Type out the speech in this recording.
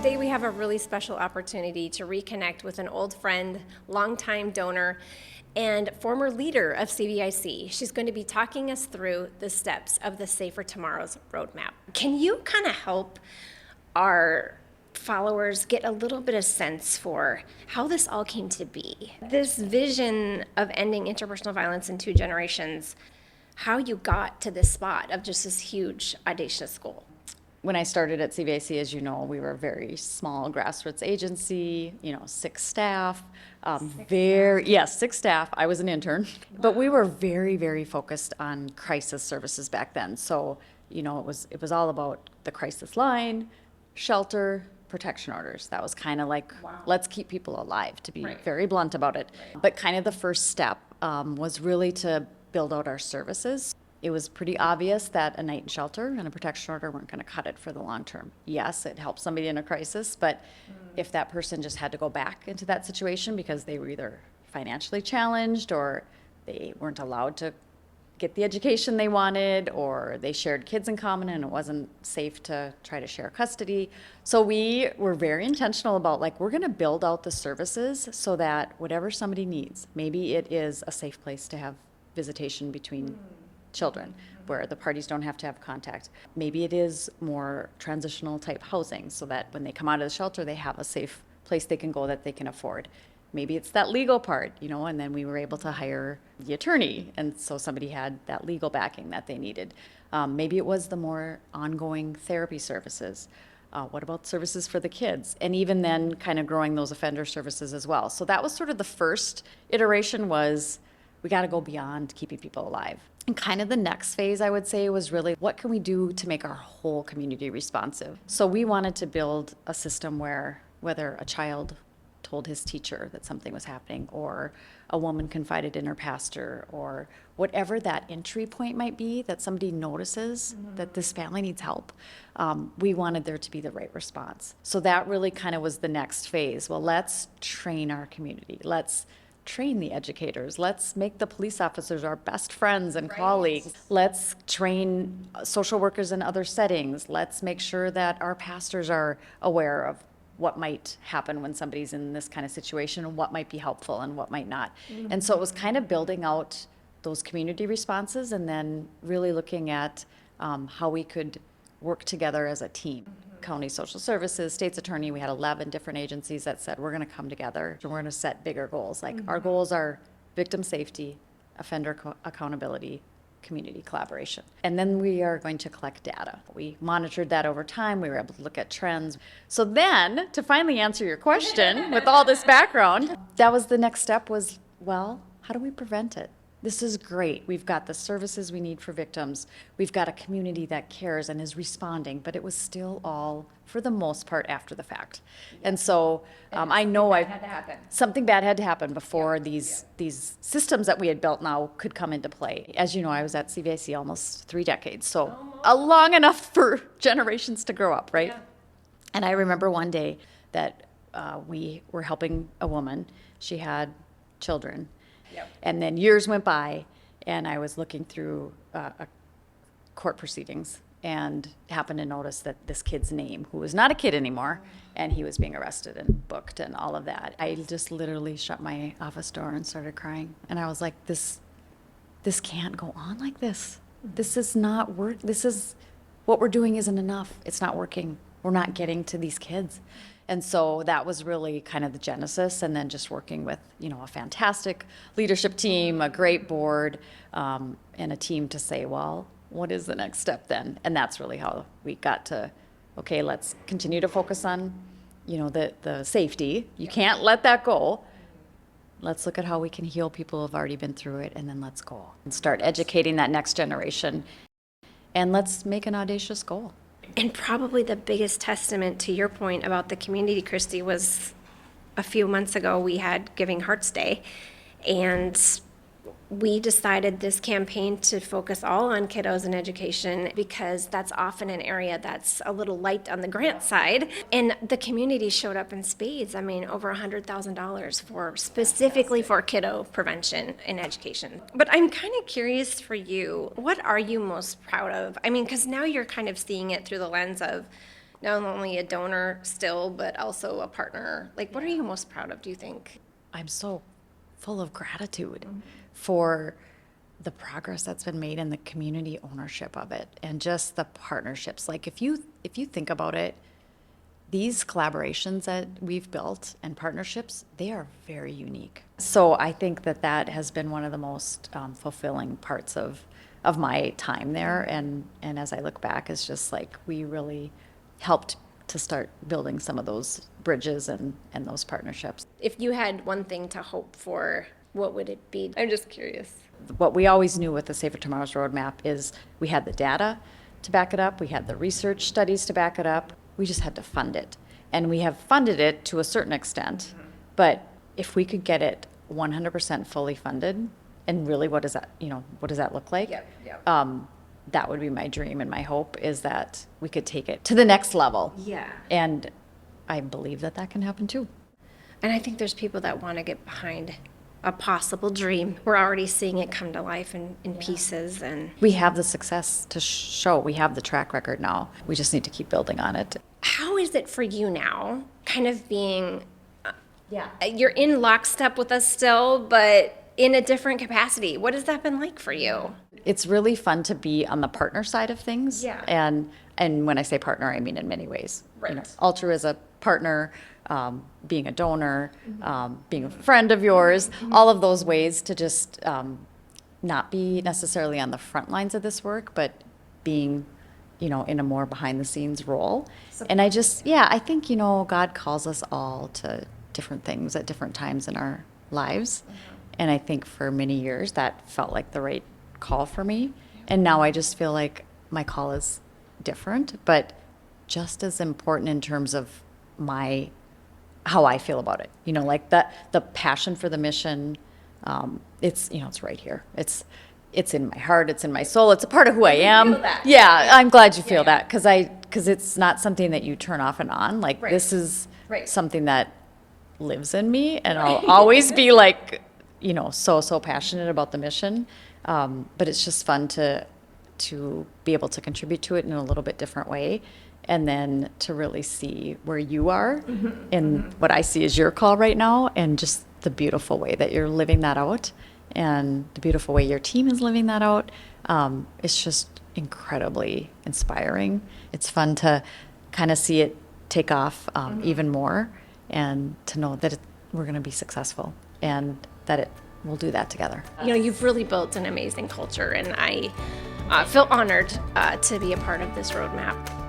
Today we have a really special opportunity to reconnect with an old friend, longtime donor, and former leader of CVIC. She's going to be talking us through the steps of the Safer Tomorrows roadmap. Can you kind of help our followers get a little bit of sense for how this all came to be? This vision of ending interpersonal violence in 2 generations, how you got to this spot of just this huge, audacious goal. When I started at CVIC, as you know, we were a very small grassroots agency, 6 staff. 6 staff. I was an intern. Wow. But we were very, very focused on crisis services back then. So, it was all about the crisis line, shelter, protection orders. That was kind of like, wow, let's keep people alive, to be very blunt about it. Right. But kind of the first step was really to build out our services. It was pretty obvious that a night in shelter and a protection order weren't going to cut it for the long term. Yes, it helped somebody in a crisis, but if that person just had to go back into that situation because they were either financially challenged or they weren't allowed to get the education they wanted, or they shared kids in common and it wasn't safe to try to share custody. So we were very intentional about, we're going to build out the services so that whatever somebody needs, maybe it is a safe place to have visitation between children where the parties don't have to have contact. Maybe it is more transitional type housing so that when they come out of the shelter, they have a safe place they can go that they can afford. Maybe it's that legal part, and then we were able to hire the attorney, and so somebody had that legal backing that they needed. Maybe it was the more ongoing therapy services. What about services for the kids? And even then kind of growing those offender services as well. So that was sort of the first iteration, was we got to go beyond keeping people alive. And kind of the next phase, I would say, was really, what can we do to make our whole community responsive? So we wanted to build a system where whether a child told his teacher that something was happening, or a woman confided in her pastor, or whatever that entry point might be, that somebody notices that this family needs help, we wanted there to be the right response. So that really kind of was the next phase. Well, let's train our community. Let's train the educators. Let's make the police officers our best friends and colleagues. Let's train social workers in other settings. Let's make sure that our pastors are aware of what might happen when somebody's in this kind of situation, and what might be helpful and what might not. And so it was kind of building out those community responses, and then really looking at how we could work together as a team. County Social Services, State's Attorney, we had 11 different agencies that said, we're going to come together and we're going to set bigger goals. Our goals are victim safety, offender accountability, community collaboration. And then we are going to collect data. We monitored that over time. We were able to look at trends. So then, to finally answer your question, with all this background, that was the next step was, well, how do we prevent it? This is great. We've got the services we need for victims. We've got a community that cares and is responding, but it was still all, for the most part, after the fact. And so I know something bad had to happen before these systems that we had built now could come into play. As you know, I was at CVIC almost 3 decades, so long enough for generations to grow up, right? Yeah. And I remember one day that we were helping a woman. She had children. Yep. And then years went by, and I was looking through court proceedings and happened to notice that this kid's name, who was not a kid anymore, and he was being arrested and booked and all of that. I just literally shut my office door and started crying. And I was like, this can't go on like this. This is not work. What we're doing isn't enough. It's not working. We're not getting to these kids. And so that was really kind of the genesis, and then just working with, a fantastic leadership team, a great board, and a team to say, well, what is the next step then? And that's really how we got to, okay, let's continue to focus on, the safety. You can't let that go. Let's look at how we can heal people who have already been through it, and then let's go and start educating that next generation. And let's make an audacious goal. And probably the biggest testament to your point about the community, Kristi, was a few months ago we had Giving Hearts Day, and we decided this campaign to focus all on kiddos and education because that's often an area that's a little light on the grant side. And the community showed up in spades. I mean, over $100,000 for specifically for kiddo prevention and education. But I'm kind of curious for you, what are you most proud of? I mean, because now you're kind of seeing it through the lens of not only a donor still, but also a partner. Like, what are you most proud of, do you think? I'm so full of gratitude for the progress that's been made in the community ownership of it and just the partnerships. Like if you think about it, these collaborations that we've built and partnerships, they are very unique. So I think that has been one of the most fulfilling parts of my time there. And as I look back, it's just like we really helped to start building some of those bridges and those partnerships. If you had one thing to hope for, what would it be? I'm just curious. What we always knew with the Safer Tomorrows Roadmap is we had the data to back it up, we had the research studies to back it up, we just had to fund it. And we have funded it to a certain extent, but if we could get it 100% fully funded, and really what does that look like? That would be my dream and my hope, is that we could take it to the next level. Yeah. And I believe that can happen too. And I think there's people that want to get behind a possible dream. We're already seeing it come to life in pieces. And We have the success to show. We have the track record now. We just need to keep building on it. how is it for you now, kind of being, you're in lockstep with us still, but in a different capacity? What has that been like for you? It's really fun to be on the partner side of things. Yeah. And when I say partner, I mean in many ways. Right. Altru is a partner, being a donor, being a friend of yours, all of those ways to just not be necessarily on the front lines of this work, but being, in a more behind the scenes role. And I think, God calls us all to different things at different times in our lives. And I think for many years that felt like the right call for me. And now I just feel like my call is different, but just as important in terms of how I feel about it. Like the passion for the mission, it's right here. It's in my heart, it's in my soul, it's a part of who I am. Feel that. Yeah, I'm glad you feel that, because it's not something that you turn off and on. Like this is something that lives in me, and I'll always be like, so passionate about the mission. But it's just fun to be able to contribute to it in a little bit different way, and then to really see where you are in what I see as your call right now, and just the beautiful way that you're living that out, and the beautiful way your team is living that out. It's just incredibly inspiring. It's fun to kind of see it take off even more, and to know that we're going to be successful, and that we'll do that together. You've really built an amazing culture, and I feel honored to be a part of this roadmap.